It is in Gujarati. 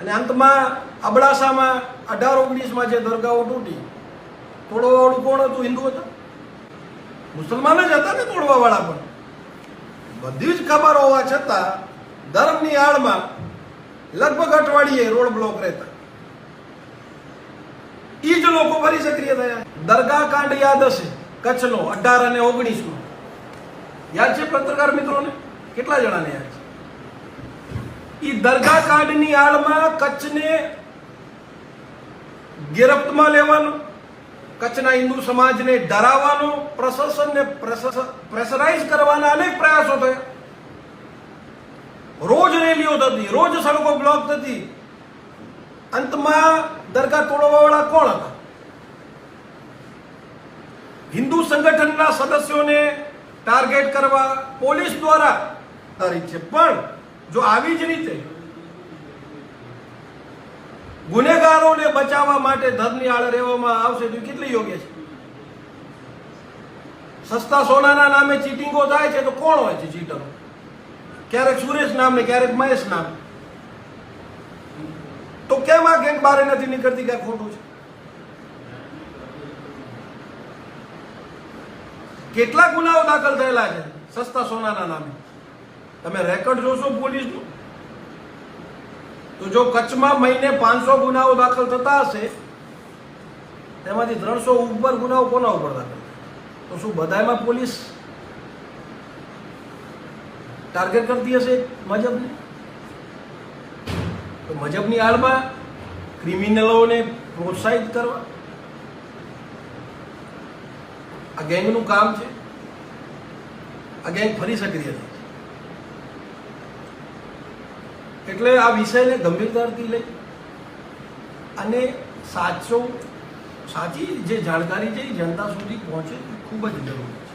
અને અંતમાં અબડાસામાં 18-19 જે દરગાહો તૂટી, તોડવાવાળું કોણ હતું? હિન્દુ હતા, મુસલમાન જ હતા ને તોડવાવાળા. પણ બધી જ ખબર હોવા છતાં ધર્મની આડમાં લગભગ અઠવાડિયે રોડ બ્લોક રહેતા. એ જ લોકો ફરી સક્રિય થયા. દરગાહ કાંડ યાદ હશે, કચ્છનો 18 અને 19 યાદ છે પત્રકાર મિત્રોને? કેટલા જણાને યાદ છે? એ દરગાહ કાંડની આડમાં કચ્છને ગિરફ્તમાં લેવાનો, કચ્છના હિન્દુ સમાજને ડરાવવાનો, પ્રશાસનને પ્રેશરાઇઝ કરવાના અનેક પ્રયાસો થયા. રોજ રેલીઓ થતી, રોજ સડકો બ્લોક થતી. અંતમાં દરગાહ તોડવાવાળા કોણ હતા? હિન્દુ સંગઠનના સદસ્યોને ટાર્ગેટ કરવા પોલીસ દ્વારા છે. પણ જો આવી જ રીતે ગુનેગારોને બચાવવા માટે ધર્મની આડે રહેવામાં આવશે તો કેટલી યોગ્ય છે? સસ્તા સોનાના નામે ચીટિંગો થાય છે તો કોણ હોય છે ચીટરો? ક્યારેક સુરેશ નામ ને ક્યારેક મહેશ નામ. તો કેમ આ ગેંગ બહાર નથી નીકળતી? ક્યાં ખોટું છે? કેટલા ગુનાઓ દાખલ થયેલા છે સસ્તા સોનાના નામે? તમે રેકોર્ડ જોશો પોલીસનું તો જો કચ્છમાં મહિને 500 ગુનાઓ દાખલ થતા હશે, તેમાંથી 300 ઉપર ગુનાઓ કોના ઉપર દાખલ? તો શું બધામાં પોલીસ ટાર્ગેટ કરતી હશે મજહબને? તો મજહબની આડમાં ક્રિમિનલોને પ્રોત્સાહિત કરવા આ ગેંગનું કામ છે. આ ગેંગ ફરી સક્રિય થઈ. એટલે આ વિષયને ગંભીરતાથી લઈ અને સાચી જે જાણકારી છે એ જનતા સુધી પહોંચે ખૂબ જ જરૂરી છે.